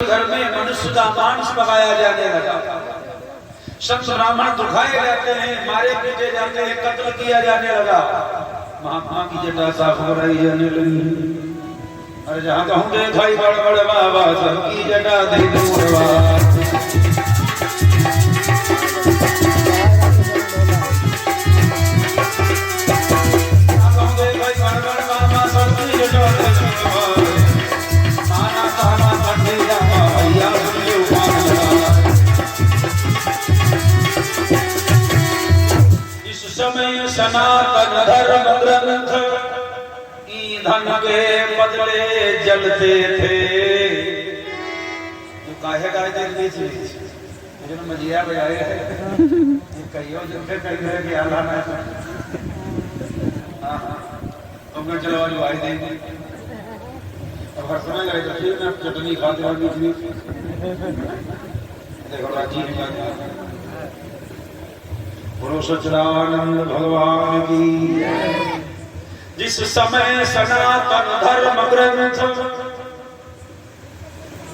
घर में मनुष्य का मांस पकाया जाने लगा। संत ब्राह्मण दुखाए जाते हैं, मारे पीटे जाते हैं, कत्ल किया जाने लगा। महात्मा की जटा साफ कराई जाने लगी। अरे जहां कहूं देखाई बड़ बड़ बाबा सबकी जटा दे दूरवा। सनातन धर्म ग्रंथ ईंधन के बदले जलते थे। तो काहे गाय देख लीजिए जो मजिया बजाए है ये कहियो जो के कही है कि आला ना। हां तुम चलो वाली भाई देंगे अब हर समय गए तो फिर मैं चटनी खाते और बीच में देखो राजी का बोलो सच्चिदानंद भगवान की। जिस समय सनातन धर्म ग्रंथ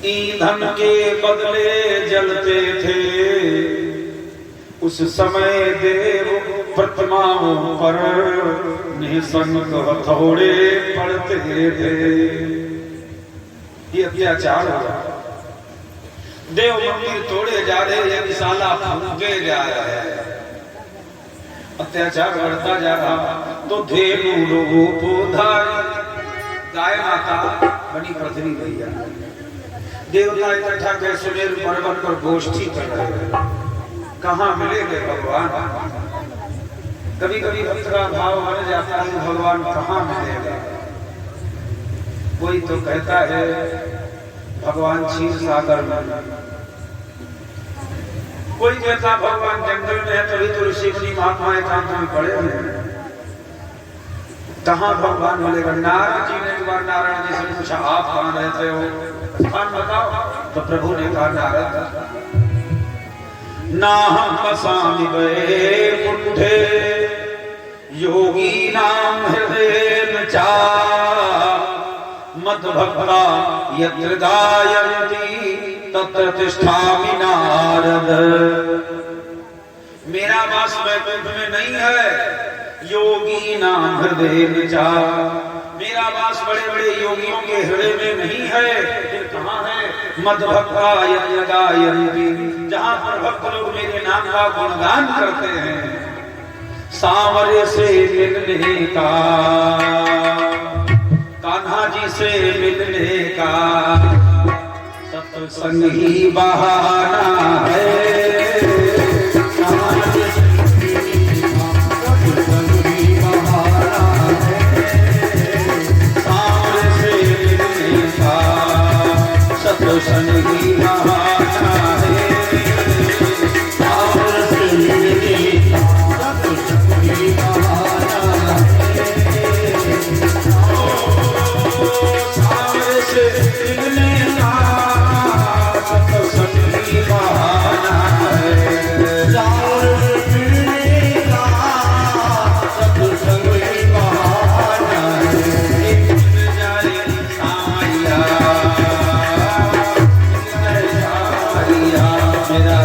ईंधन के बदले जलते थे, उस समय देव प्रतिमाओं पर निःसंग हथौड़े पड़ते थे। ये अत्याचार हो रहा है। देव मंदिर तोड़े जा रहे, यज्ञशाला फूके जा रहे हैं, अत्याचार बढ़ता जा रहा। तो धेनु रूप धारी गाय माता बनी पृथ्वी मैया। देवता इकट्ठा कर सुमेरु पर्वत पर गोष्ठी कर रहे हैं। कहाँ मिलेंगे भगवान? कभी कभी भक्त का भाव बन जाता है भगवान कहाँ मिलेगा। कोई तो कहता है भगवान क्षीर सागर में, कोई कहता भगवान जंगल में है, तभी तो ऋषि मुनि महात्मा एकांत में पड़े हैं। कहाँ भगवान मिलेगा? नारद जी ने एक बार नारायण जी से पूछा आप कहाँ रहते हो, स्थान बताओ। तो प्रभु ने कहा नारद नाहं वसामि वैकुंठे योगी नाम हृदयेन चा मद्भक्ता यत्र गायन्ति तत्र तिष्ठामि नारद। मेरा वास वैकुंठ में नहीं है, योगी नाम हृदय में जा। मेरा वास बड़े बड़े योगियों के हृदय में नहीं है, फिर कहाँ है? मद्भक्ता यत्र गायन्ति, जहाँ पर भक्त लोग मेरे नाम का गुणगान करते हैं। सांवरे से मिलने का, कान्हा जी से मिलने का सत्संग ही बहाना है। सांवरे से मिलने का सत्संग ही बहाना है। सांवरे से मिलने का सत्संग ही बहाना है। सांवरे से मिलने का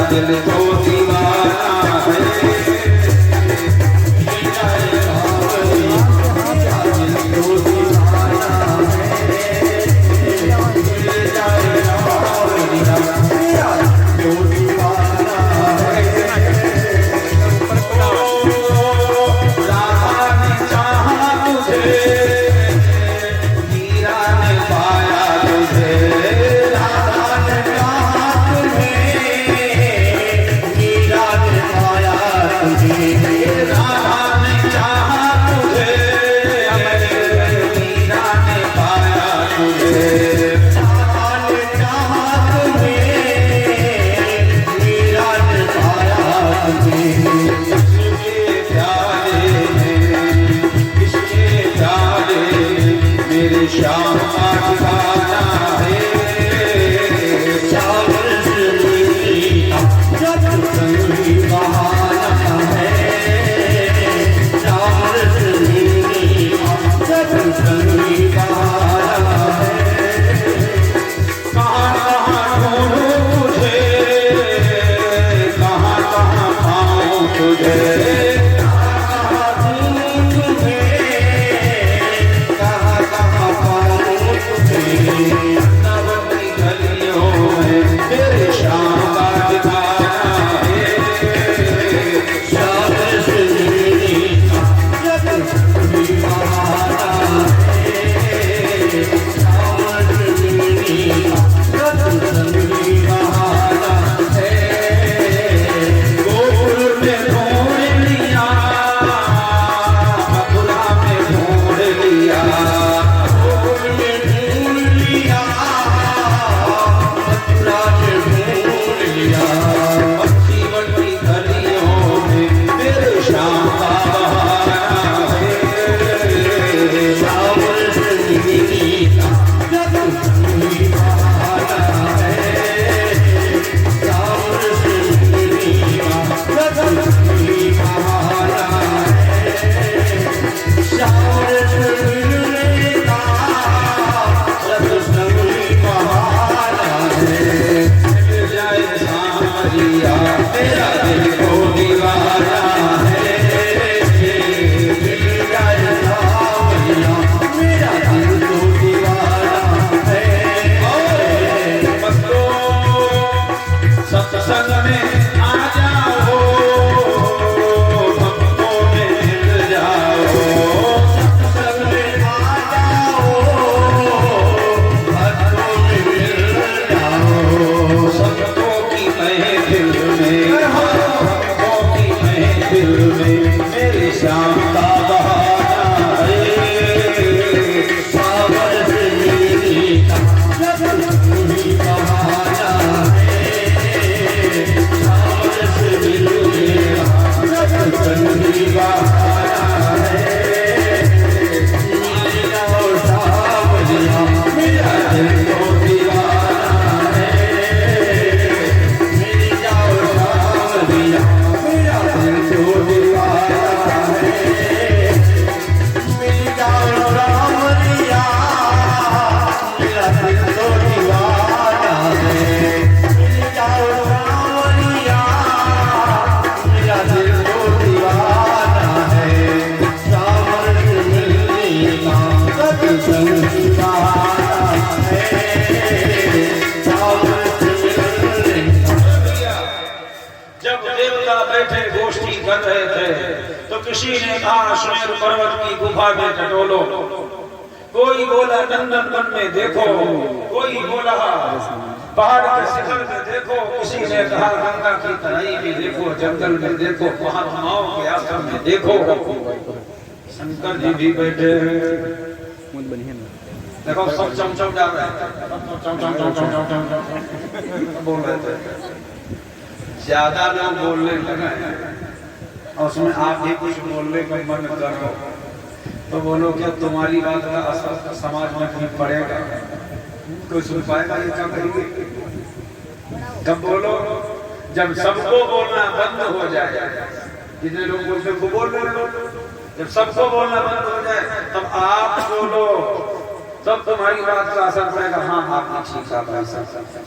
दिल तो दीवाना है। बैठे गोष्ठी कर रहे थे तो किसी ने कहा सुमेरु पर्वत की गुफा में टटोलो, कोई बोला नंदन वन में देखो, कोई बोला पहाड़ के शिखर में देखो, किसी ने कहा गंगा की तराई में देखो, जंगल में देखो, महात्माओं के आश्रम में देखो। शंकर जी भी बैठे, देखो सब चमचम डाल रहे बोल रहे थे, ज्यादा लोग बोलने लगे और उसमें आप भी कुछ बोलने का मन करो तो बोलो क्या तुम्हारी बात का असर समाज में नहीं पड़ेगा, कोई सुन पाएगा ये क्या कहेंगे? कब बोलो जब सबको बोलना बंद हो जाए, जितने लोग बोलते हैं वो बोल रहे हो, जब सबको बोलना बंद हो जाए तब आप बोलो, तब तुम्हारी बात का असर पड़ेगा। हाँ आपने ठीक कहा।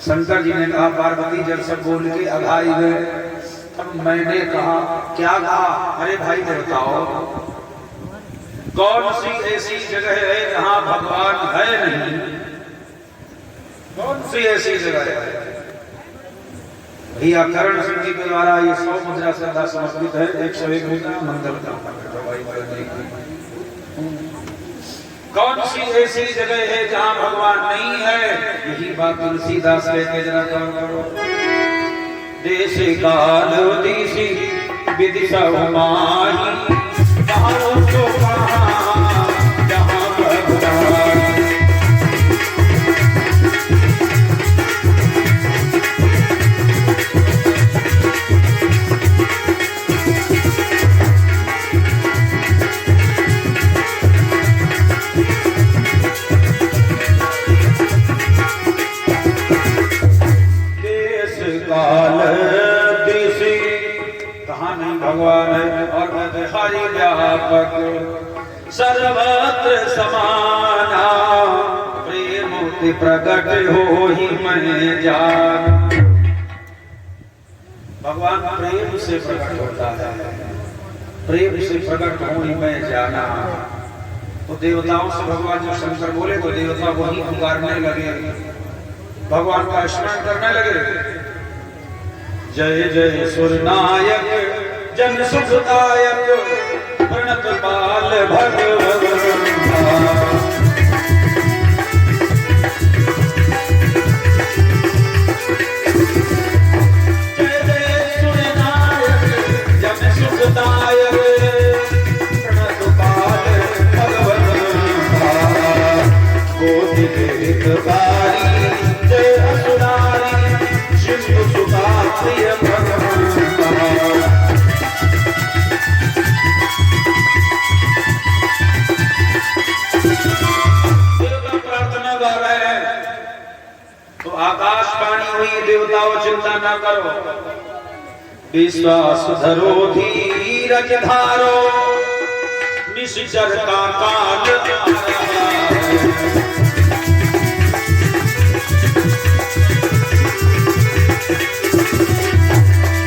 शंकर जी ने कहा पार्वती जब सब बोल के अघाई गए तब मैंने कहा क्या कहा? अरे भाई बताओ कौन सी ऐसी जगह है जहाँ भगवान है नहीं? कौन सी ऐसी जगह है? भैया करण सिंह जी के द्वारा ये 100 मुद्रा श्रद्धा समर्पित है, 101 मुद्रा मंगल का। कौन सी ऐसी जगह है जहाँ भगवान नहीं है? यही बात तुलसीदास कहते जरा गौर करो। देश काल दिशि विदिशा माही भगवान है और हरि व्यापक सर्वत्र समाना, प्रेम प्रकट हो ही मैं जान। भगवान प्रेम से प्रकट होता है, प्रेम से प्रकट हो ही मैं जाना। तो देवताओं से भगवान जब शंकर बोले तो देवता वही पुकारने लगे, भगवान का स्मरण करने लगे। जय जय सुरनायक जन सुखदायक प्रणत बाल भगवत। जय जय सुरनायक जन सुखदायक प्रणत बाल भगवत। गोदी हितकारी जय असुरारी शिव सुखा प्रिय भगवान। तो आकाशवाणी हुई, देवताओं चिंता न करो, विश्वास धरो धीरज धारो, निश्चर का काल आ रहा है।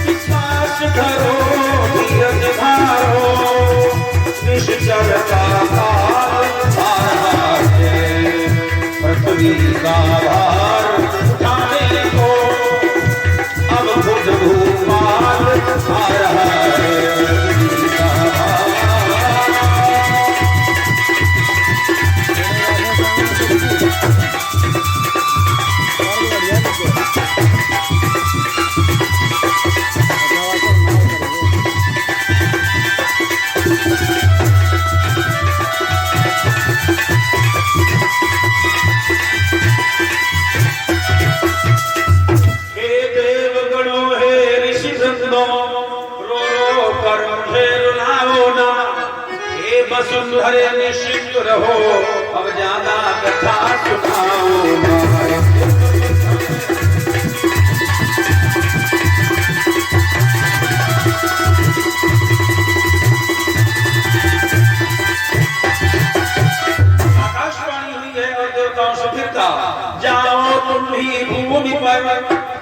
विश्वास धरो धीरज धारो, निश्चर का काल आ रहा है। पृथ्वी का भार उठाने को अब खुद भूपाल आ रहा है। वसुंधरे निश्चित रहो, अब ज्यादा कथा सुनाओ आकाशवाणी हुई है और देवताओं से फिरता जाओ तुम भी भूमि पर,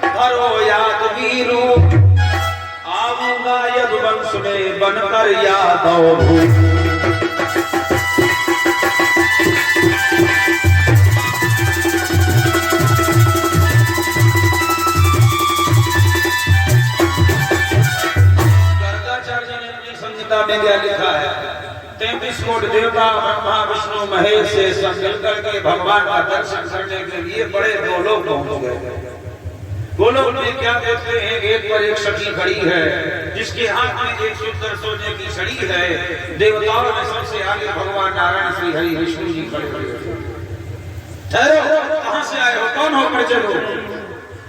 धरो याद वीरू, आऊंगा यदुवंश में बनकर यादव भू। 33 कोटि देवता ब्रह्मा विष्णु महेश से सब मिलकर के भगवान का दर्शन करने के लिए बड़े गोलोक पहुंच गए। गोलोक में क्या देखते हैं, गेट पर एक सखी खड़ी है जिसके हाथ में एक सुंदर सोने की छड़ी है। देवताओं में सबसे आगे भगवान नारायण श्री हरि विष्णु जी खड़े हैं। ठहरो, कहां से आए हो, कौन हो, परिचय दो।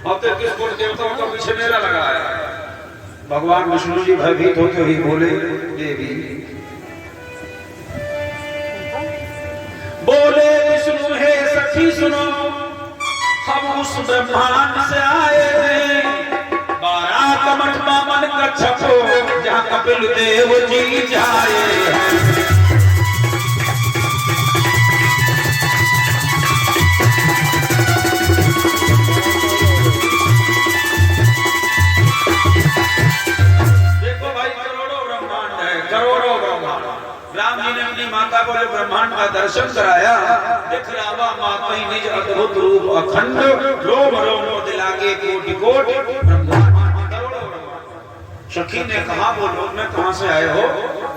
और 33 कोटि देवताओं का पीछे मेला लगा है। भगवान विष्णु जी भयभीत होते हुए बोले, देवी। बोले विष्णु, हे सखी सुनो, हम उस ब्रह्मांड से आए हैं 12 कमठ बामन कच्छप जहाँ कपिल देव जी जाए हैं। राम जी ने अपनी माता को जो ब्रह्मांड का दर्शन कराया, दिखलावा माता ही निज अद्भुत रूप अखंड, रोम रोम को दिलाके कोटि कोटि ब्रह्मांड करोड़ों ब्रह्मांड। सखी ने कहा, वो लोग में कहां से आए हो,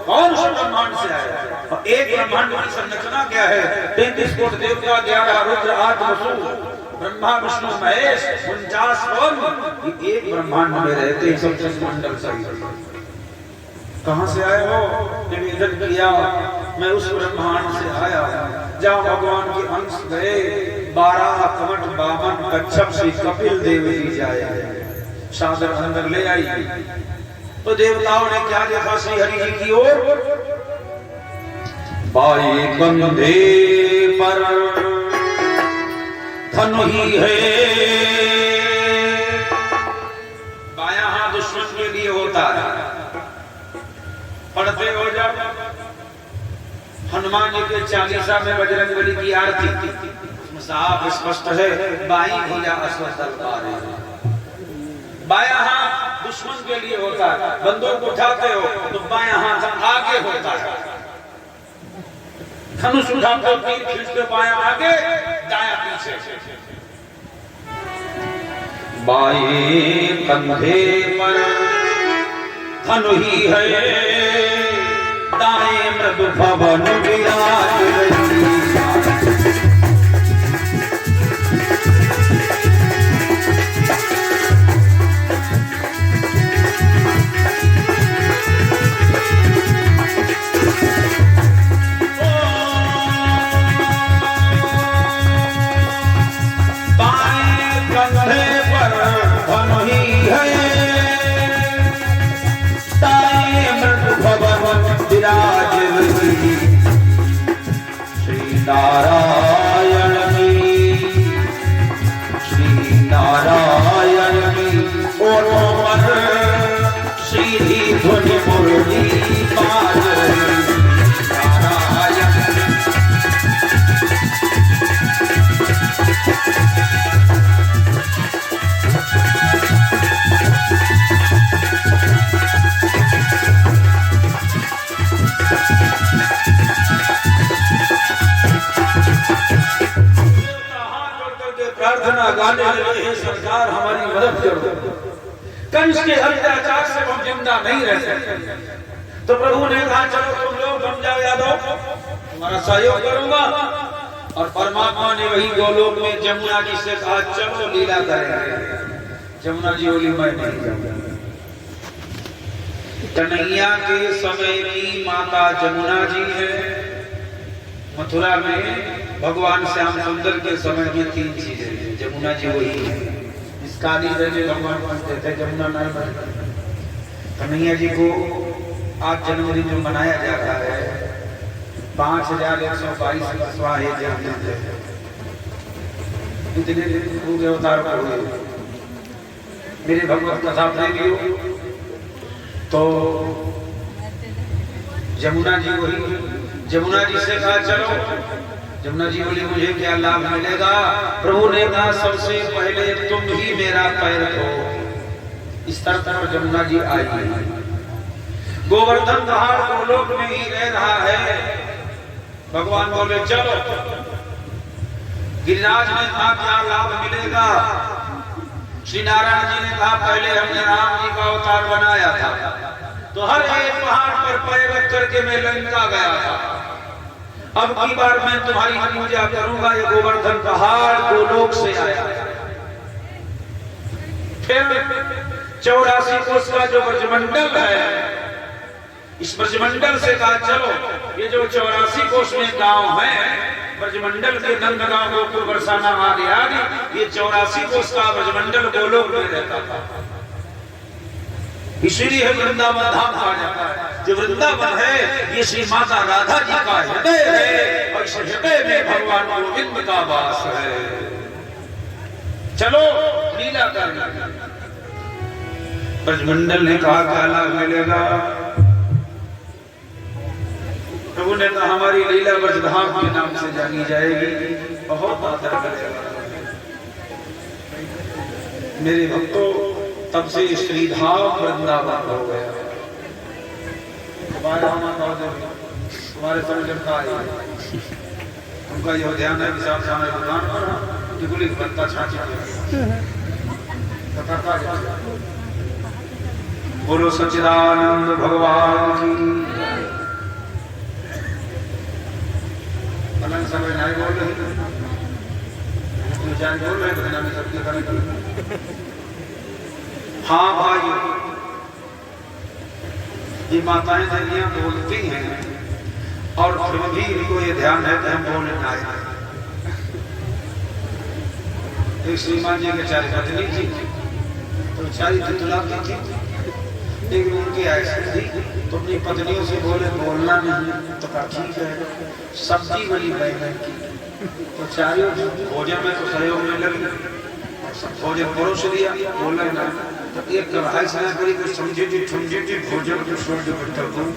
कौन से ब्रह्मांड से आए? और एक ब्रह्मांड की संरचना क्या है? 33 कोटि देवता, 11 रुद्र, 8 वसु, ब्रह्मा विष्णु महेश, 49 पवन, एक ब्रह्मांड में रहते सबसे मंडल सही। कहां से आए हो? निवेदन किया, मैं उस ब्रह्मांड से आया जहाँ भगवान के अंश गए 12 कमठ बामन कच्छप श्री कपिल देव जी जाए। सादर अंदर ले आई तो देवताओं ने क्या देखा, श्री हरि जी की ओर, बाएं कंधे पर धनु ही है। बाया हाथ दुश्मन के लिए होता है। पढ़ते हो जब हनुमान जी के 40 में बजरंगबली की आरती, उसमें साफ स्पष्ट है, बाई भुजा अश्वत्थ तलवार है। बाया हाथ दुश्मन के लिए होता है। बंदूक उठाते हो तो बाया हाथ आगे होता है। धनुष उठाते हो, तीर खींचते बाया आगे, दाया पीछे। बाएं कंधे पर धनु ही है, दाएं मृदु भवन विराज रही। बाएं कंधे पर धनु ही है, विराज रही। श्री नारायण की ओठों पर सीधी धुन मुरली बाज रही। प्रार्थना गाने लगे, सरकार हमारी मदद करो, कंस के अत्याचार से हम जिंदा नहीं रह सकते। तो प्रभु ने कहा, चलो तुम लोग बन जाओ यादव, तुम्हारा सहयोग करूंगा। और परमात्मा ने वही गोलोक में जमुना जी से कहा, चलो लीला करेंगे। जमुना जी बोली, मैं नहीं जाऊंगा। कन्हैया के समय की माता जमुना जी है। मथुरा में भगवान श्याम सुंदर के समय में 3 चीजें, जमुना जी वही है। इस काली में भगवान बनते थे, जमुना नहीं बने। कन्हैया जी को 8 जनवरी में मनाया जा रहा है। 5122 वर्षवाहे जयंती। इतने दिन पूरे अवतार हो गए। मेरे भगवत कथा प्रेमियों, तो जमुना जी वही। जमुना जी से कहा, चलो। जमुना जी बोली, मुझे क्या लाभ मिलेगा? प्रभु ने कहा, सबसे पहले तुम ही मेरा पैर धो। इस तरह पर जमुना जी आई। गोवर्धन पहाड़ गोलोक में ही रह रहा है। भगवान बोले, चलो। गिरिराज ने कहा, क्या लाभ मिलेगा? श्री नारायण जी ने कहा, पहले हमने राम जी का अवतार बनाया था, तो हर एक पहाड़ पर पैर रख करके मैं लंका गया था। अब की बार मैं तुम्हारी पूजा करूंगा। ये गोवर्धन पहाड़ गोलोक से आया। फिर 84 कोस का जो ब्रजमंडल है, इस ब्रजमंडल से कहा चलो ये जो 84 कोस में गांव है, ब्रजमंडल के नंदगांव गोकुल बरसाना आदि आदि, ये 84 कोस का ब्रजमंडल गोलोक में रहता था। इसीलिए वृंदावन धाम कहा जाता है। जो वृंदावन है ये श्री माता राधा जी का हृदय है और इस हृदय में भगवान गोविंद का वास है। चलो लीला करना। ब्रजमंडल ने कहा क्या लाभ मिलेगा? प्रभु ने कहा हमारी लीला ब्रजधाम के नाम से जानी जाएगी, बहुत आदर करेगा। मेरे भक्तों, तब से श्रीधाम वृंदावन हो गया। तुम्हारे समझ का उनका यह ध्यान है कि साथ सामने दुकान पर टिकुली बनता छाछी बोलो सच्चिदानंद भगवान की। पलंग समय नहीं बोल रहे, बोल रहे घटना में सबकी खड़ी। हाँ भाई, ये माताएं देवियां बोलती हैं और फिर भी इनको ये ध्यान है कि हम बोलने ना आए। एक श्रीमान जी के 4 पत्नी थी, तो 4 तुलाती थी। लेकिन उनकी ऐसी थी तो अपनी पत्नियों से बोले बोलना नहीं, तो कहा ठीक है। सब्जी बनी बैगन की, तो 4 भोजन में तो सहयोग में लग, भोजन परोस दिया, बोला ना। तो एक कढ़ाई से करी कुछ समझी थी ठंडी थी भोजन को छोड़ दे पड़ता हूँ।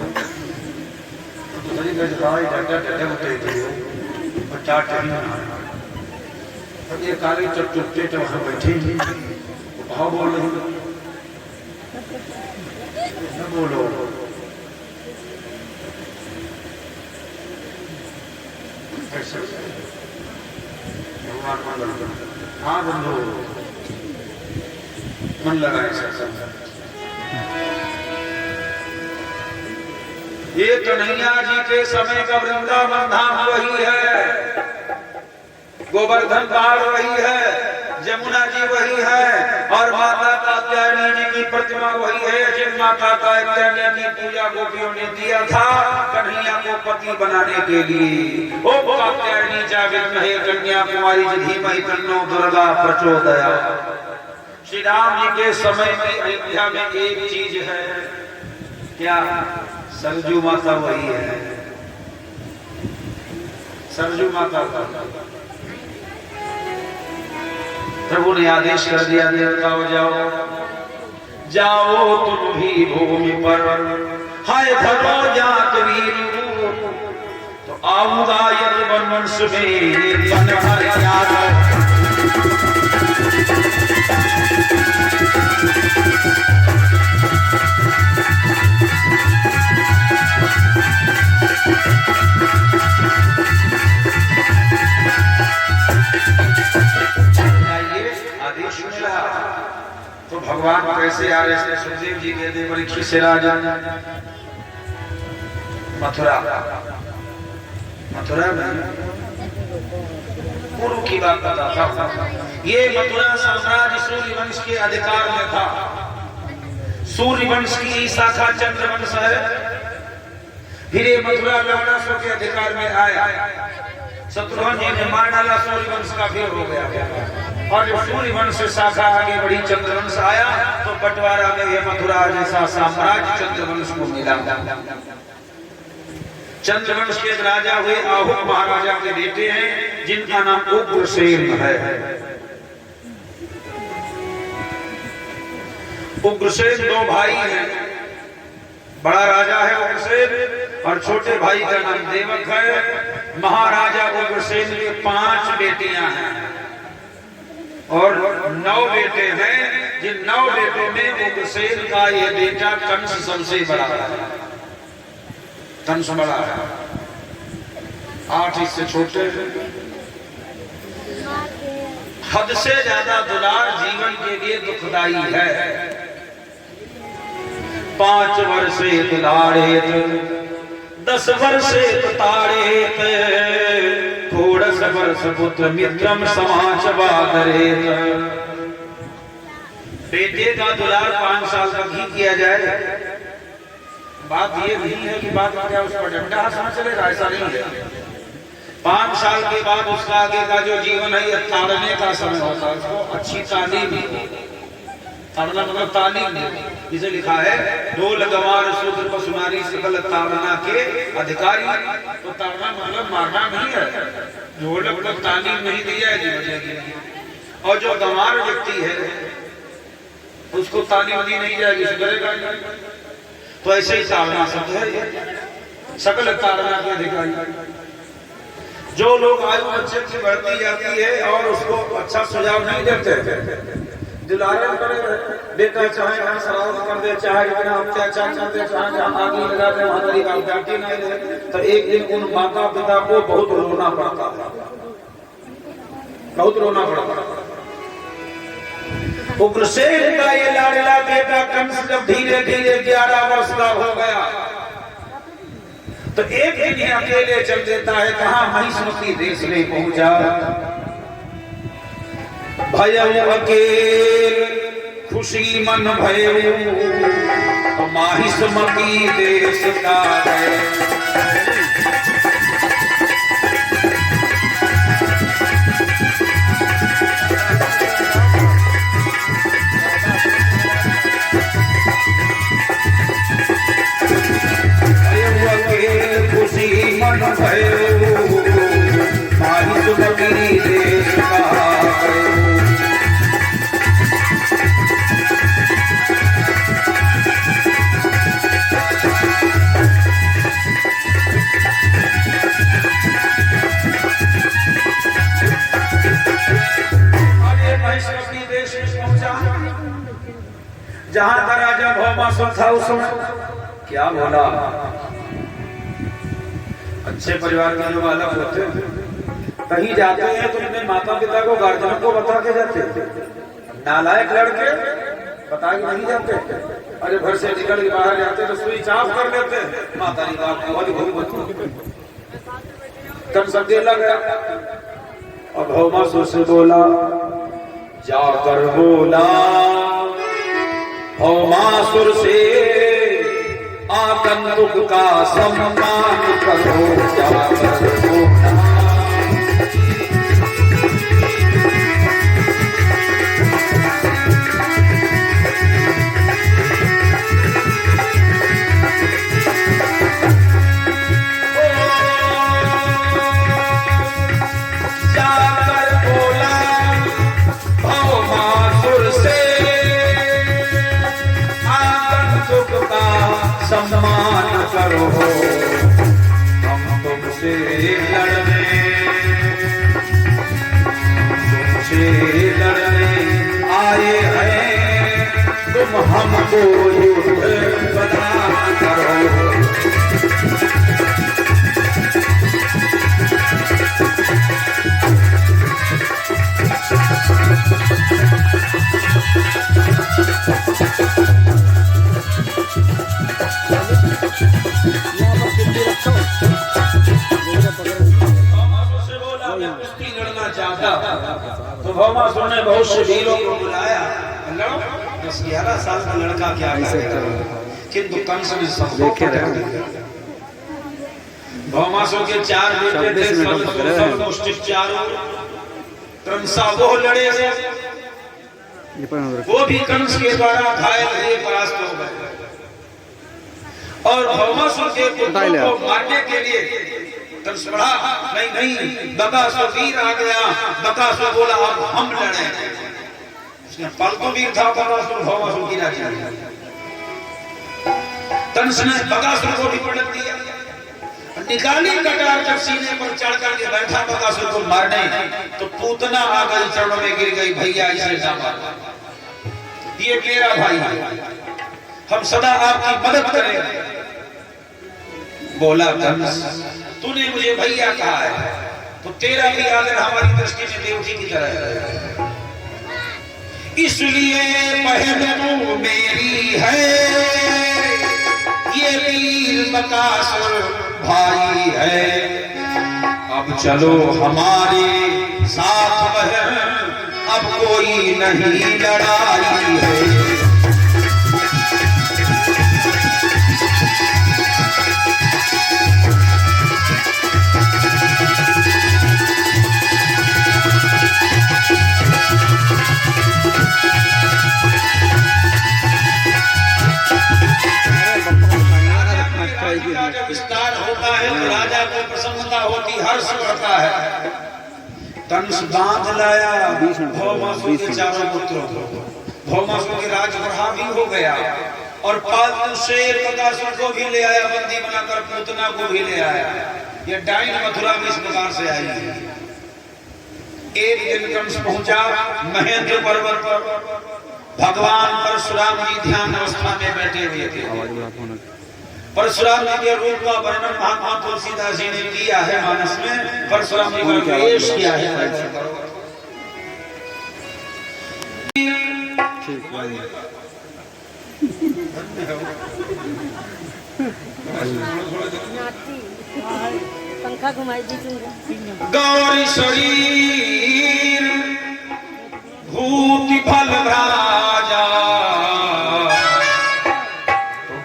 तो सही कह दवाई डाटा डाटा होते थे और चाट नहीं बना। तो ये काले चुप चुपचे तो वहाँ बैठे थे, भाव बोल रहे न बोलो। हाँ बंधु मन लगाए सत्संग। ये कन्हैया जी के समय का वृंदावन धाम वही है, गोवर्धन पहाड़ वही है, जमुना जी वही है और माता कात्यायनी जी की प्रतिमा वही है। जिन माता कात्यायनी की पूजा गोपियों ने दिया था कन्हैया को पति बनाने के लिए। ओ कात्यायनी जाविद्महे कन्या कुमारी धीमहि तन्नो दुर्गा प्रचोदयात्। श्री राम जी के समय में अयोध्या में एक चीज है, क्या? सरजू माता वही है, सरजू माता। प्रभु ने आदेश कर दिया देवताओं जाओ जाओ तुम भी भूमि पर, हाय धरो जात वीर। तो आऊंगा यदुवंश में बन हरियाणा। तो भगवान कैसे आ रहे थे? सुखदेव जी कहते परीक्षित से राजा मथुरा में पूर्व की बात बताता था। ये मथुरा साम्राज्य सूर्य वंश के अधिकार में था। सूर्य वंश की शाखा चंद्रवंश है। फिर ये मथुरा लवणासुर के अधिकार में आया। शत्रुघ्न जी ने मार डाला, सूर्य वंश का फिर हो गया। और जब सूर्य वंश से शाखा आगे बढ़ी, चंद्रवंश आया, तो बंटवारा में यह मथुरा जैसा साम्राज्य चंद्रवंश को मिला। चंद्रवंश के राजा हुए आहूत महाराजा के बेटे हैं, जिनका नाम उग्रसेन है। उग्रसेन 2 भाई हैं। बड़ा राजा है उग्रसेन और छोटे भाई का नाम देवक है। महाराजा उग्रसेन के 5 बेटियां हैं और 9 बेटे हैं। जिन 9 बेटों में उग्रसेन का ये बेटा कंस सबसे बड़ा है। कंस बड़ा है, 8 इससे छोटे। हद से ज्यादा दुलार जीवन के लिए दुखदाई है। 5 वर्षे दुलाड़ेत 10 वर्षे ताड़ेत 16 वर्ष पुत्र मित्रम समाज बादरेत। बेटे का दुलार 5 साल तक ही किया जाए। बात ये नहीं है कि बात क्या उस पर डंडा हंसना चलेगा, ऐसा नहीं है। 5 साल के बाद उसका आगे का जो जीवन है ये ताड़ने का समय होता है। उसको अच्छी तालीम, ताड़ना मतलब तालीम, इसे लिखा है ढोल गवार शूद्र पशुनारी सकल ताड़ना के अधिकारी। तो ताड़ना मतलब मारना नहीं है, ढोल मतलब तालीम नहीं दी जाएगी। और जो गंवार व्यक्ति है उसको तालीम दी नहीं जाएगी, सुधरेगा। तो ऐसे ही ताड़ना शब्द है सकल ताड़ना के अधिकारी। जो लोग आयु बच्चे की बढ़ती जाती है और उसको अच्छा सुझाव नहीं देते, दुलारन करे, बेटा चाहे ना शरारत कर दे, चाहे इतना अत्याचार कर दे, चाहे जहाँ आगे लगा दे वहां तरीका डांटी नहीं दे, तो एक दिन उन माता पिता को बहुत रोना पड़ता है, बहुत रोना पड़ता है। उग्रसेन का ये लाडला बेटा कंस जब धीरे धीरे 11 वर्ष का हो गया तो एक दिन अकेले चल देता है। कहाँ महिष्मती देश में पहुंचा। भयउ अकेल खुशी मन भयउ तो महिष्मती देश का जहां का राजा भौमासुर था उस समय क्या बोला। अच्छे परिवार के जो बालक होते कहीं जाते हैं तो अपने माता पिता को गार्जियन को बता के जाते। नालायक लड़के बता के नहीं जाते। अरे घर से निकल के बाहर जाते तो स्विच ऑफ कर लेते। माता ने कहा तब सब अकेला गया और भौमासुर से बोला, जाकर बोला भौमासुर से आगंतुक का सम्मान करो, जाकर बोला। सम्मान करो, हम तुमसे लड़ने आए हैं, तुम हमको युद्ध बना करो। तो भौमासुर ने बहुत से वीरों को बुलाया। 10-11 साल का लड़का क्या करेगा, किंतु कंस ने सबको पकड़ लिया। भौमासुर के 4 बेटे थे, सब चारों कंसा वो लड़े, वो भी कंस के द्वारा घायल हुए, परास्त हो गए। और भौमासुर के पुत्रों को मारने के लिए कंस बढ़ा, नहीं बकासुर वीर आ गया। बकासुर बोला अब हम लड़े। उसने पल तो वीर था बकासुर, भौमासुर की राजा। कंस ने बकासुर को भी पलट दिया, निकाली कटार, जब सीने पर चढ़ करके बैठा बकासुर को मारने तो पूतना आ गई, चरणों में गिर गई, भैया इसे ना मार, ये मेरा भाई है, हम सदा आपकी मदद करेंगे। बोला कंस तूने मुझे भैया कहा है तो तेरा भी आदर हमारी दृष्टि में देवती की तरह है, इसलिए बहन तू मेरी है, बकासुर भाई है। अब चलो हमारे साथ बहन, अब कोई नहीं लड़ाई है। विस्तार होता है तो राजा को प्रसन्नता होती, हर्ष बढ़ता है। कंस बांध लाया भौमासुर के चारों पुत्रों को, भौमासुर के राजगृह भी हो गया और पालतू शेर बकासुर को भी ले आया, बंदी बनाकर पूतना को भी ले आया। ये डाइन मथुरा में इस प्रकार से आई है। एक दिन कंस पहुंचा महेंद्र पर्वत पर, भगवान परशुराम जी ध्यान अवस्था में बैठे हुए थे। परशुराम जी के रूप का वर्णन महात्मा तुलसीदास जी ने किया है मानस में। परशुराम जी का वेश किया है। पंखा घुमाई दीजिए। गौरी शरीर भूति फल राजा,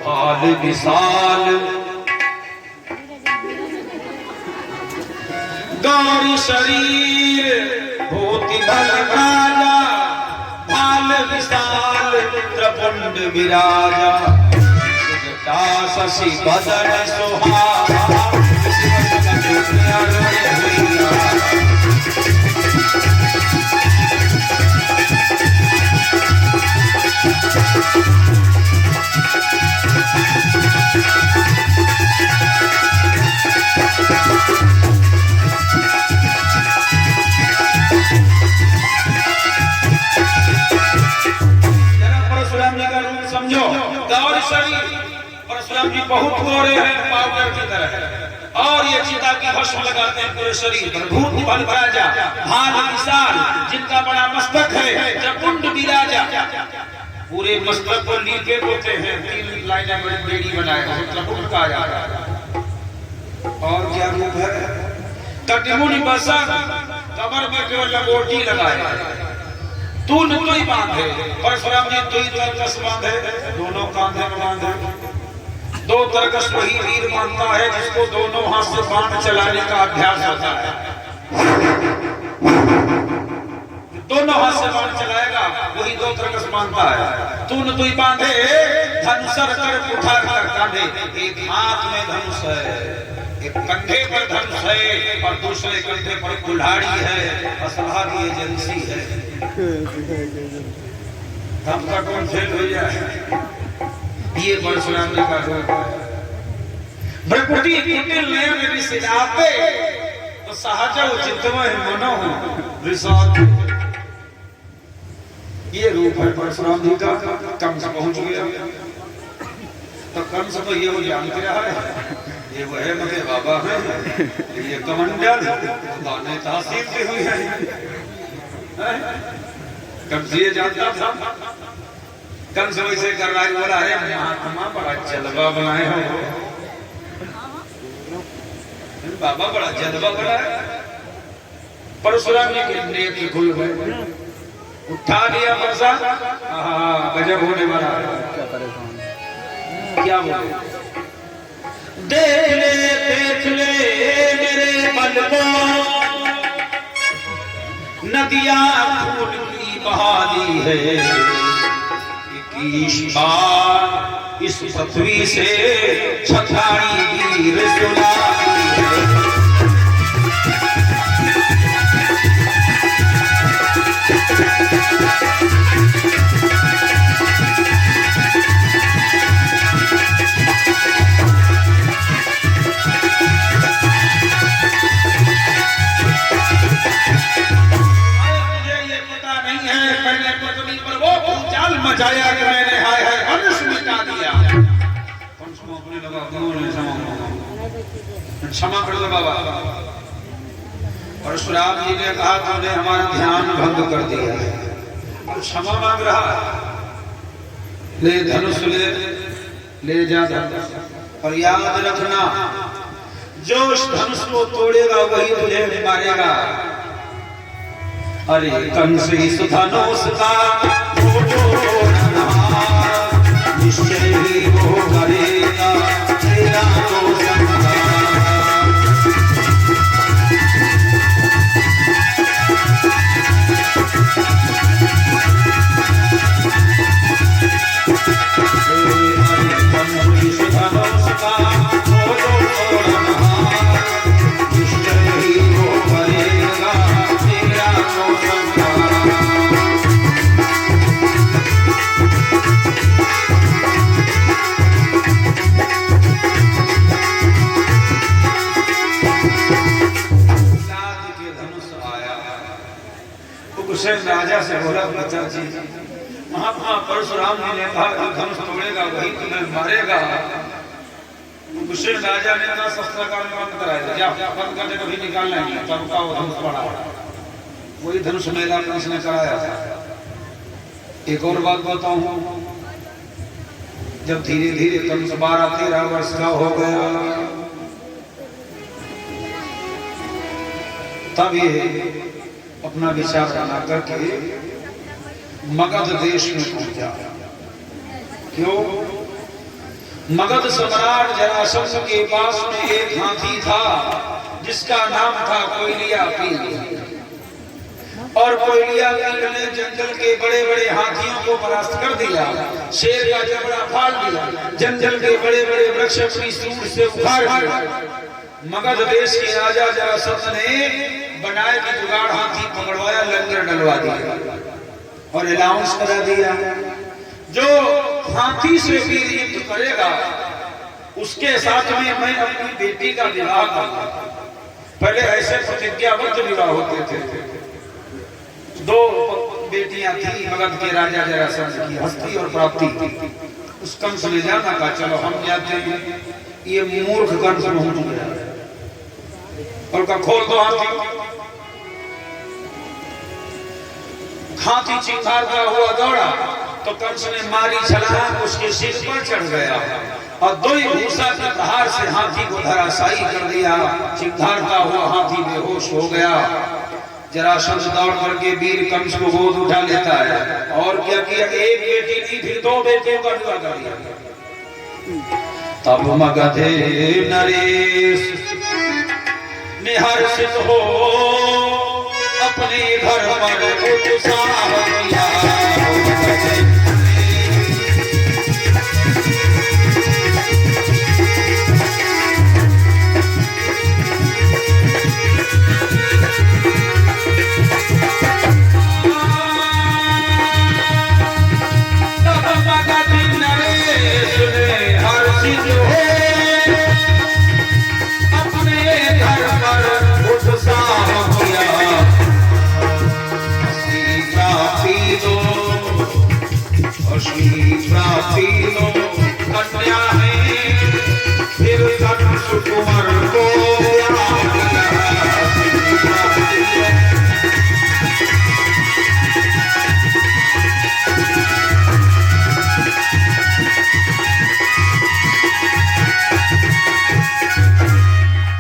भाल विशाल गौरी शरीर भूति फल राजा, भाल विशाल त्रिपुंड विराजा। शशि बदन सुहावा, समझो गौर शरीर। परशुराम जी बहुत गोरे हैं पाउडर की तरह, और ये चिता की भस्म लगाते हैं पूरे शरीर पर। भूत बल राजा, भाल विशाल, जिनका बड़ा मस्तक है, त्रिपुंड विराजा, पूरे मस्तक को लीके होते हैं। 3 लाइनें बड़ी बेड़ी बनाए त्रिपुंड का आया। और क्या रूप है? तटिमुनि बसा, कमर में केवल लंगोटी लगाए, तून तुई बांधे। परशुराम जी तुई तरकस बांधे, दोनों कांधे में बांधे। 2 तरकस वही वीर मानता है जिसको दोनों हाथ से बाण चलाने का अभ्यास होता है। दोनों हाथ से बाण चलाएगा वही 2 तरकस मानता है। तून तुई बांधे, धनुषर कर उठा कर कांधे। एक हाथ में धनुष है, एक कंधे पर धनुष है और दूसरे कंधे पर कुल्हाड़ी है, असलहा की एजेंसी है। तब का कौन फेल हो जाए? ये परशुराम जी का रूप है। भ्रकुटी कुटिल नयन विसिलापे, तो सहज चित्तमय मनो रिसात। ये रूप है परशुराम जी का। कंस पहुंच गया तो कंस तो ये वो जान के रहा है, ये वो है मगे बाबा है, ये कमंडल दाने तहसील की हुई है। कंस ये जानता था। कंस वैसे कर रहा है, बोला अरे महात्मा बड़ा जलवा बनाए हो, बाबा बड़ा जलवा बना है। परशुराम जी के नेत्र खुल गए, उठा लिया बरसा। गजब होने वाला है। क्या बोले? देख ले मेरे बल को, नदियां खून की बहाली है। 21 बार इस पृथ्वी से छठाई वीर सुनाई है। मचाया कि मैंने हाय हाय हर्ष मिटा दिया। कंस को अपने लगा क्षमा कर दो बाबा। परशुराम जी ने कहा तूने हमारा ध्यान भंग कर दिया है, क्षमा मांग रहा है। ले धनुष ले जा। और याद रखना, जो उस धनुष को तोड़ेगा वही तुझे मारेगा। अरे कंस इस धनुष का निश्चय ही वो करेगा तेरा तो राजा से बोला, पिताजी महात्मा परशुराम जी ने कहा जो धनुष तोड़ेगा वही तुम्हें मारेगा। कुशेन राजा ने कहा शस्त्र का बंद कराया, जा बंद करके कभी निकालना नहीं, तब का वो धनुष पड़ा। वही धनुष मेला कंस ने कराया था। एक और बात बताऊं, जब धीरे धीरे कंस 12-13 वर्ष का हो गया, तब ये अपना विचार बना करके मगध देश में पहुंचा। क्यों? मगध सम्राट जरासंध के पास में एक हाथी था जिसका नाम था कोयलिया पील। और कोयलिया पील ने जंगल के बड़े बड़े हाथियों को परास्त कर दिया, शेर का जबड़ा फाड़ दिया, जंगल के बड़े बड़े वृक्ष अपनी सूंड से उखाड़ दिया। मगध देश के राजा जरासंध ने बनाए कि जुगाड़ हाथी पकड़वाया, लंगर डलवा दिया और अनाउंस करा दिया, जो हाथी से वीर युद्ध करेगा उसके साथ में मैं अपनी बेटी का विवाह करूंगा। पहले ऐसे प्रतिज्ञाबद्ध विवाह होते थे। 2 बेटियां थी मगध के राजा जरासंध की, हस्ती और प्राप्ति। उस कंस ने जाना कहा चलो हम जाते हैं, ये मूर्ख कंस पहुंच गया और का खोल दो हाथी। हाथी चिंगारता हुआ दौड़ा तो कंस ने मारी छलांग उसके सिर पर चढ़ गया और 2 भूसा के प्रहार से हाथी को धराशायी कर दिया। चिंगारता हुआ हाथी बेहोश हो गया। जरासंध दौड़ करके वीर कंस को गोद उठा लेता है और क्या किया, एक बेटी नहीं फिर 2 बेटियों का विवाह कर दिया। तब मगध नरेश निहर्षित हो अपने घर पर उत्साह किया। कन्या है फिर कुंवर को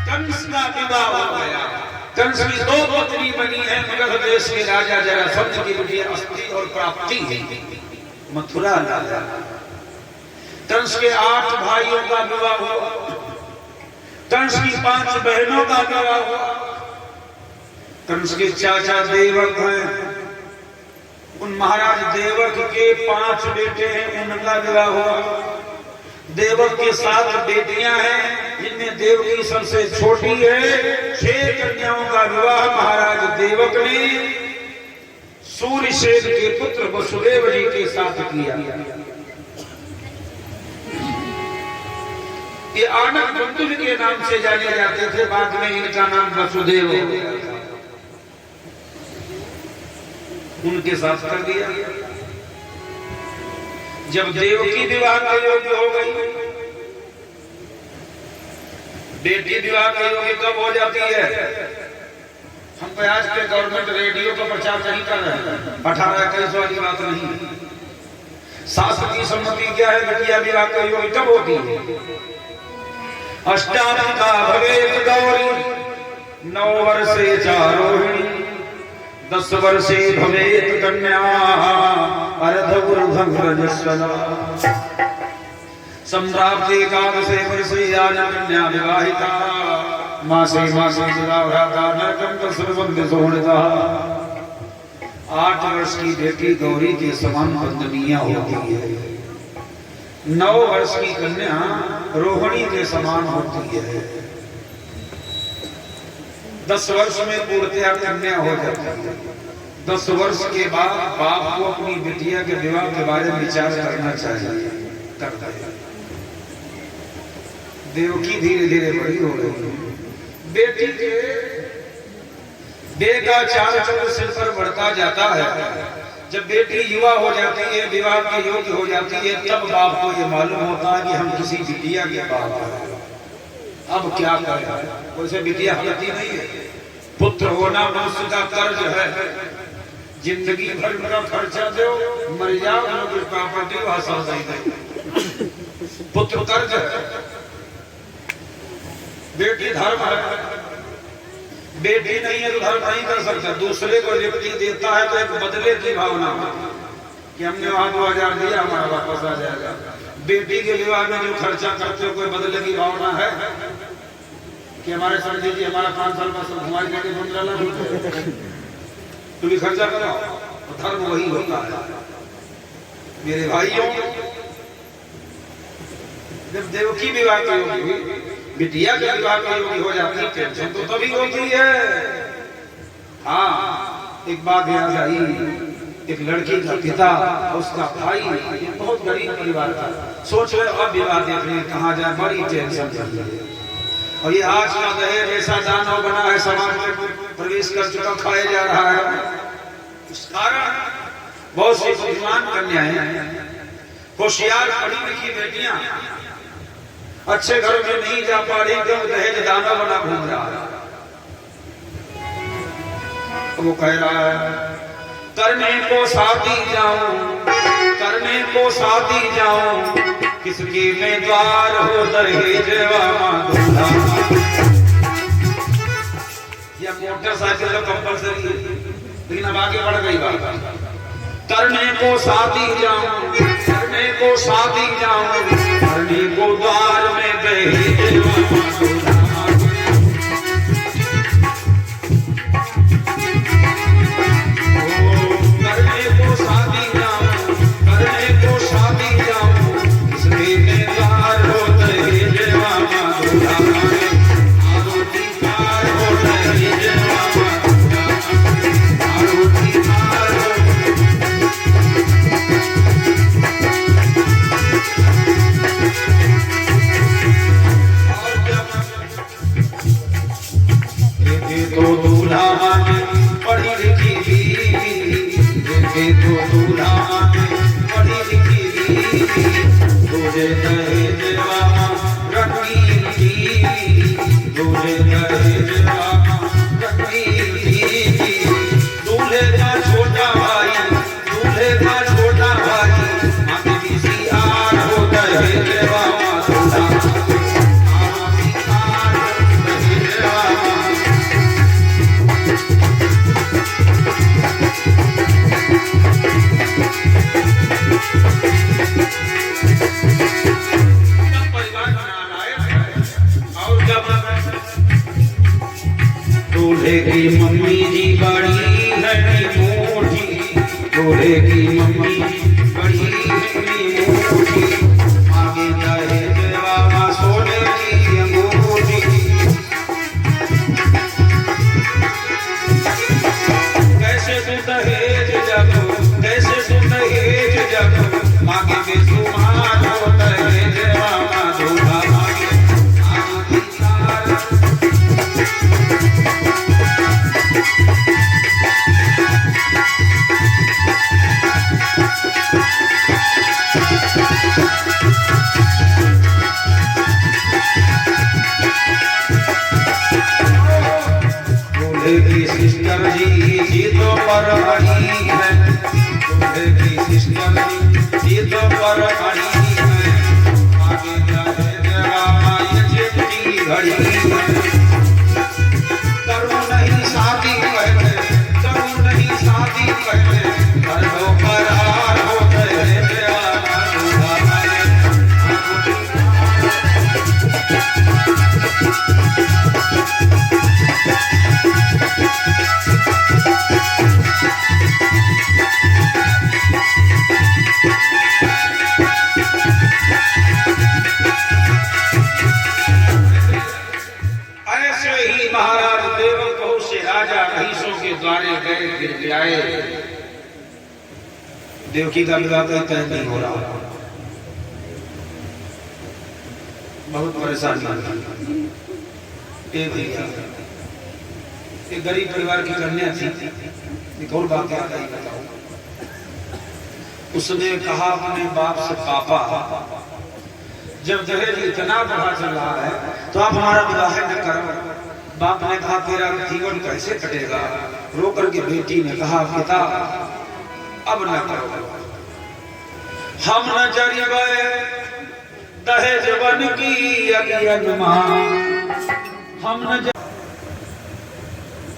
कंस का विवाह हो गया। कंस की 2 पत्नी बनी है मगध देश के राजा जरासंध की बेटी अस्ति और प्राप्ति है। मथुरा राजा कंस के 8 भाइयों का विवाह हुआ, कंस की 5 बहनों का विवाह हुआ। कंस के चाचा देवक हैं, उन महाराज देवक के 5 बेटे हैं, उनका विवाह हुआ। देवक के 7 बेटियां हैं जिनमें देवकी सबसे छोटी है। 6 कन्याओं का विवाह महाराज देवक ने सूर्यसेन के पुत्र वसुदेव जी के साथ किया। ये आनंद बंधु के नाम से जाने जाते थे, बाद में इनका नाम वसुदेव हो गया। उनके साथ कर दिया। जब देवकी विवाह का योग्य हो गई, बेटी विवाह का योग्य कब हो जाती है? हम तो आज के गवर्नमेंट रेडियो का प्रचार नहीं कर रहे हैं, 18-21 वाली बात नहीं। शास्त्र की सम्मति क्या है? बेटिया विवाह का योग्य कब होती है? अष्टाधिका भवेत गौरी 9 वर्षे चारोहिणी 10 वर्षे भवेत कन्या अर्धवृद्धं रजस्वला सम्प्राप्ते एकादशे वर्षे यान कन्या विवाहिता मासे मासे विवाहता नरकं तस्वंदे सोहणता 8 वर्ष की बेटी गौरी के समान वंदनीय होती है 9 वर्ष की कन्या रोहिणी के समान होती है 10 वर्ष में पूर्णतया कन्या हो जाती है 10 वर्ष के बाद बाप को अपनी बिटिया के विवाह के बारे में विचार करना चाहिए करता है देवकी धीरे धीरे बड़ी हो रही है बेटी के देह का चाल चक्र सिर पर बढ़ता जाता है जब बेटी युवा हो जाती है विवाह के योग्य हो जाती है तब बाप को ये मालूम होता है कि हम किसी बिटिया के बाप हैं अब क्या करें वैसे बिटिया होती नहीं है पुत्र होना मनुष्य का कर्ज है जिंदगी भर का खर्चा दो मर जाओ प्रॉपर्टी वापस नहीं पुत्र कर्ज है बेटी धर्म है बेटी नहीं है तो धर्म नहीं कर सकता दूसरे को व्यक्ति देता है तो एक बदले की भावना कि हमने वहां 2000 दिया हमारा वापस आ जाएगा बेटी के विवाह में जो खर्चा करते हो कोई बदले की भावना है कि हमारे समझे जी हमारा 5 साल बाद घुमाई देके 15 लाख तुम भी खर्चा करो तो धर्म वही होता है मेरे भाइयों जब देवकी विवाह की होगी बिटिया के विवाह की योगी हो जाती है टेंशन तो तभी होती है हाँ एक बात याद आई एक लड़की का पिता उसका भाई बहुत गरीब परिवार था सोच रहे अब विवाह देखने कहाँ जाए बड़ी टेंशन चल रही है और ये आज का दहेज ऐसा दानव बना है समाज में प्रवेश कर चुका खाया जा रहा है इस कारण बहुत सी बुद्धिमान कन्याएं होशियार पढ़ी लिखी बेटियां अच्छे घरों में नहीं जा पा रही क्यों दहेज दाना बना घूम रहा है वो कह रहा है करने को शादी जाऊं किसके में द्वार हो दहेज दूल्हा या मोटरसाइकिल तो कंपलसरी है लेकिन अब आगे बढ़ गई बात करने को शादी जाऊं करने को द्वार में दहेज दूल्हे की मम्मी जी बड़ी नटी मोटी दूल्हे की मम्मी बड़ी नटी मोटी आगे दहेज बाबा सोने की अंगूठी कैसे तू दहेज जब मांगे बेसुमार हो दहेज बाबा दूल्हा मांगे आगे देवकी का विवाह तय नहीं हो रहा, बहुत परेशानी हुई। एक गरीब परिवार की कन्या थी, एक और बात याद आई बताओ। उसने कहा अपने बाप से, पापा जब दहेज इतना बढ़ा चल रहा है तो आप हमारा विवाह न करो। बाप ने कहा तेरा जीवन कैसे कटेगा। रो करके बेटी ने कहा पिता अब न करो, हम न जरी गए दहेज बन की अज्ञानमा, हम न।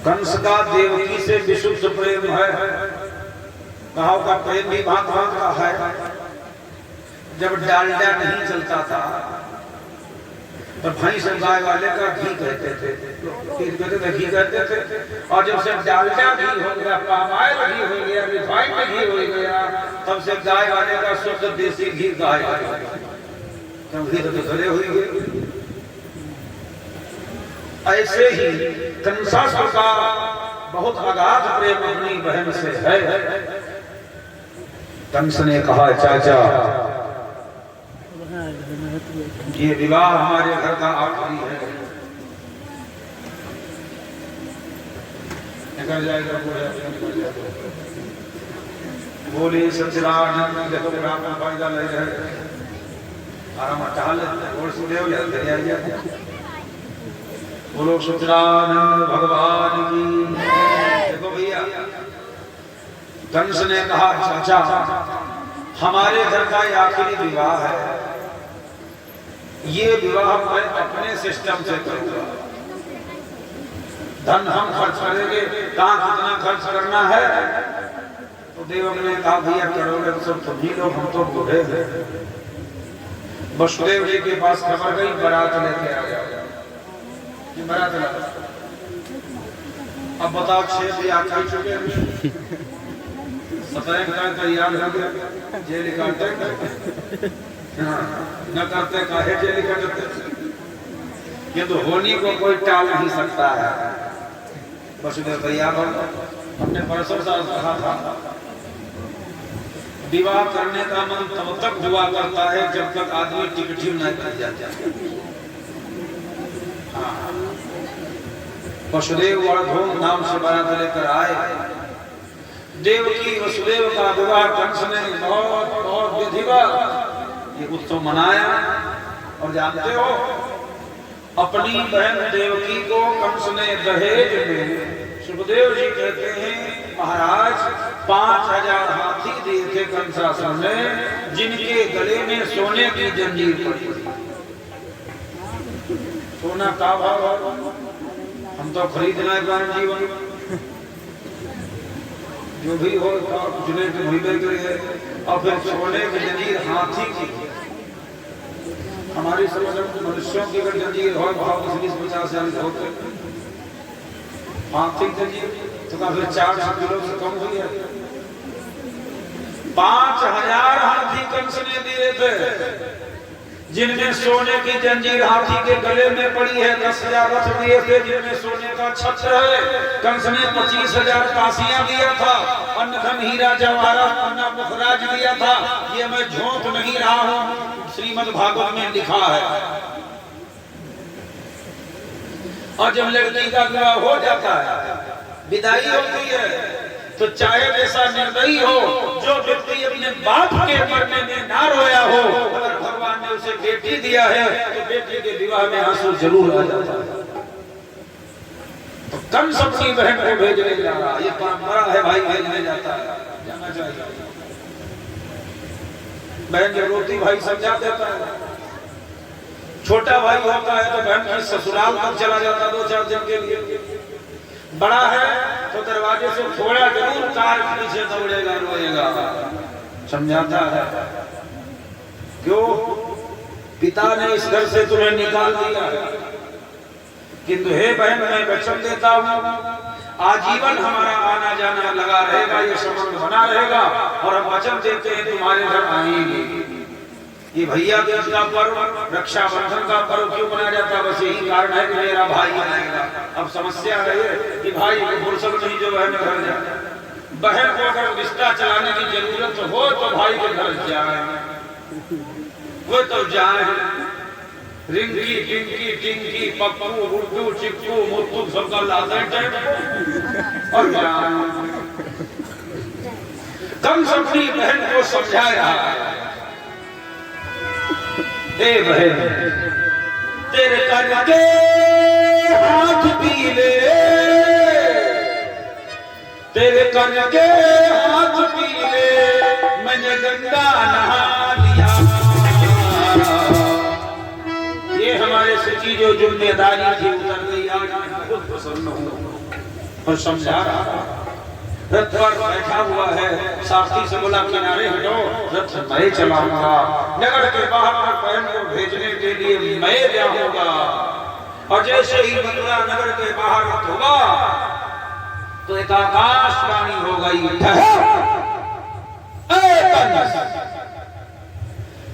कंस का देवकी से विशुद्ध प्रेम है, कहा का प्रेम भी भाग भाग का है। जब डालडा नहीं चलता था तो भैंस गाय वाले का घी कहते थे, घी कहते थे। और जब से डालडा घी हो गया, पामाइल घी हो गया, रिफाइंड घी हो गया, तब से गाय वाले का शुद्ध देसी घी गाय तब घी तो घरे हुई। ऐसे ही कंसासुर का बहुत अगाध प्रेम अपनी बहन से है। कंस ने कहा चाचा ये विवाह हमारे घर का आखिरी है, निकल जाएगा। बोले सच्चिदानंद देखो का फायदा ले रहे आराम टहल और सुदेव ले बोलो सच्चिदानंद भगवान की। देखो भैया कंस ने कहा चाचा हमारे घर का ये आखिरी विवाह है, ये विवाह मैं अपने सिस्टम से करूंगा। धन हम खर्च करेंगे, कहाँ कितना खर्च करना है। तो देवक ने कहा भैया करोगे तो सब तुम ही लोग, हम तो बूढ़े हैं। वसुदेव जी के पास खबर गई, बारात लेके आ गया। बारात ला, अब बताओ 6 ब्याह कर चुके, 17 का याद रख गया, जेल काटे न करते काहे जेल काटते। ये तो होनी को कोई टाल नहीं सकता है। वसुदेव भैया हमने परसों साल कहा था विवाह करने का मन तब तक हुआ करता है जब तक आदमी टिकठी नहीं कर जाता। वसुदेव बड़ा धूमधाम से बारात लेकर आए। देवकी वसुदेव का विवाह कंस ने बहुत बहुत विधिवत ये उत्सव मनाया। और जानते हो अपनी बहन देवकी को कंस ने दहेज में, सुखदेव जी कहते हैं महाराज 5000 हाथी दिए थे कंसासुर ने, जिनके गले में सोने की जंजीर पड़ी। सोना का भाव हम तो खरीदना है जीवन, जो भी हो जुड़े के मिले के। और फिर सोने की जंजीर हाथी की, हमारी समझ मनुष्यों की अगर जंजीर हो भाव 20-50 होते, हाथी जंजीर तो फिर 400 किलो से कम हुई है। 5000 हाथी कंस ने दिए थे, जिनमें सोने की जंजीर हाथी के गले में पड़ी है। 10,000 रथ दिए थे जिनमें सोने का छत्र है। कंस ने 25,000 कासियां दिया था, अन्न धन हीरा जवाहरात अन्ना पुखराज दिया था। ये मैं झूठ नहीं रहा हूँ, श्रीमद् भागवत में लिखा है। और जब लड़की का विवाह हो जाता है, विदाई होती है, तो चाहे ऐसा निर्दयी हो जो व्यक्ति अपने बाप के मरने में ना रोया हो, अगर भगवान ने उसे बेटी दिया है तो बेटी के विवाह में आंसू जरूर आ जाता है। तो कंस अपनी बहन को भेजने जा रहा, ये परंपरा है भाई, भेजने जाता है, जाना चाहिए। बहन जब रोती भाई समझा देता है। छोटा भाई होता है तो बहन की ससुराल तक चला जाता 2-4 दिन के लिए। बड़ा है तो दरवाजे से थोड़ा जरूर कार के पीछे दौड़ेगा, रोएगा, समझाता है। क्यों? पिता ने इस घर से तुम्हें निकाल दिया है, किंतु हे बहन मैं वचन देता हूँ आजीवन हमारा आना जाना लगा रहेगा, ये संबंध बना रहेगा। और हम वचन देते हैं तुम्हारे घर आएंगे। ये भैया दूज का पर्व, रक्षाबंधन का पर्व क्यों मनाया जाता है? बस यही कारण है कि मेरा भाई आएगा। अब समस्या है कि भाई फुर्सत नहीं जो है घर जाए, बहन को अगर रिश्ता चलाने की जरूरत हो तो भाई के घर जाए, वो तो जाए। रिंकी टिंकी टिंकी पप्पू गुड्डू चिक्कू मुत्तू सबका लाते और जाए। कम अपनी बहन को समझाया, ए बहन तेरे करके हाथ पीले, तेरे करके हाथ पीले, मैंने गंगा नहा लिया। ये हमारे से की जो जिम्मेदारी थी उतर गई। आज बहुत प्रसन्न हूँ और समझा रहा। रथ पर बैठा हुआ है, साथी से बोला किनारे हटो, रथ मैं चलाऊंगा। नगर के बाहर पर बहन को भेजने के लिए मैं जाऊंगा। और जैसे ही बंगला नगर के बाहर रथ होगा तो एक आकाशवाणी हो गई,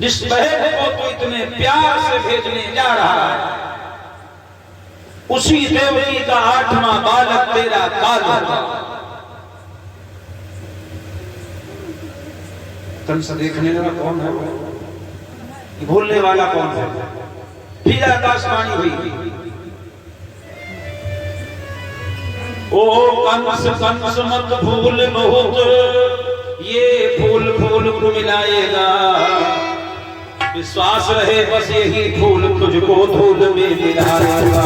जिस बहन को तो इतने प्यार से भेजने जा रहा है उसी देवकी का 8वां बालक तेरा काल होगा। कंस देखने लगा कौन है, भूलने वाला कौन है। फिर आकाशवाणी हुई, ओ कंस कंस मत भूल बहुत, ये फूल फूल को मिलाएगा। विश्वास रहे बस यही फूल तुझको धूल में मिलाएगा।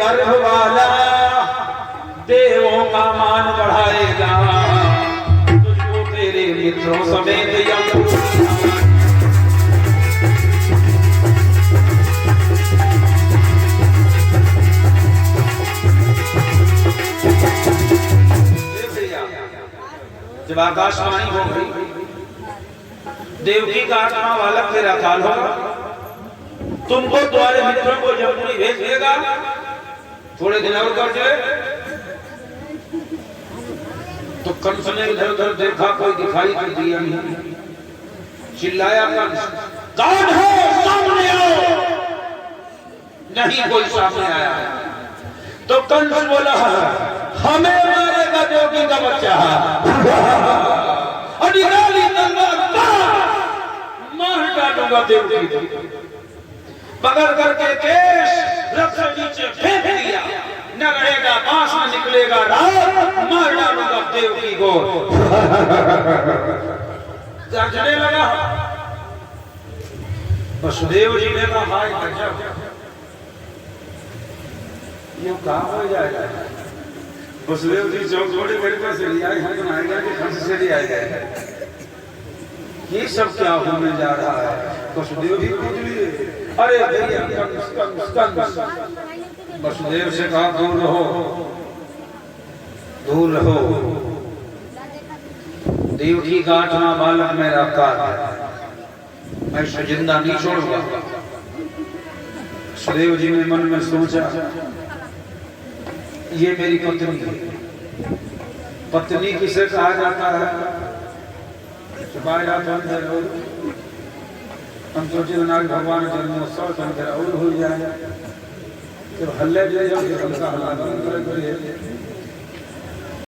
गर्भ वाला देवों का मान बढ़ाएगा, तुझको तेरे मित्रों समेत जब आकाशवाणी हो गई, देवकी का 8वां बालक तेरा काल होगा। तुमको तुम्हारे मित्रों को जमुनी भेज देगा, थोड़े दिन और कर दे। तो कंस ने इधर उधर देखा, कोई दिखाई तो दिया नहीं। चिल्लाया कंस, कौन है सामने आओ। नहीं कोई सामने आया। तो कंस बोला, हमें मारेगा देवकी का बच्चा। निकाली तलवार, मार डालूंगा देवकी। पकड़ करके केश रथ से नीचे फेंक दिया, न रहेगा बांस न निकलेगा रात, मार डालूंगा देवकी को। गरजने लगा। वसुदेव जी ने कहा, हाय गजब, ये कहाँ हो जाएगा। वसुदेव जी जो थोड़ी बड़ी पर से लिया है, हम बनाएगा कि कंस से लिया है। ये सब क्या होने जा रहा है। वसुदेव भी पूछ लिए, अरे भैया कंस कंस कंस। वसुदेव से कहा, दूर रहो दूर रहो। देवकी का 8वां बालक मेरा काल है, मैं इसे जिंदा नहीं छोड़ूंगा। वसुदेव जी ने मन में सोचा, ये मेरी पत्नी है। पत्नी किसे कहा जाता है, छुपाया जाता है। हम सोचे भगवान जन्मोत्सव और हो जाए, जब हल्ले जो हल्का हल्ला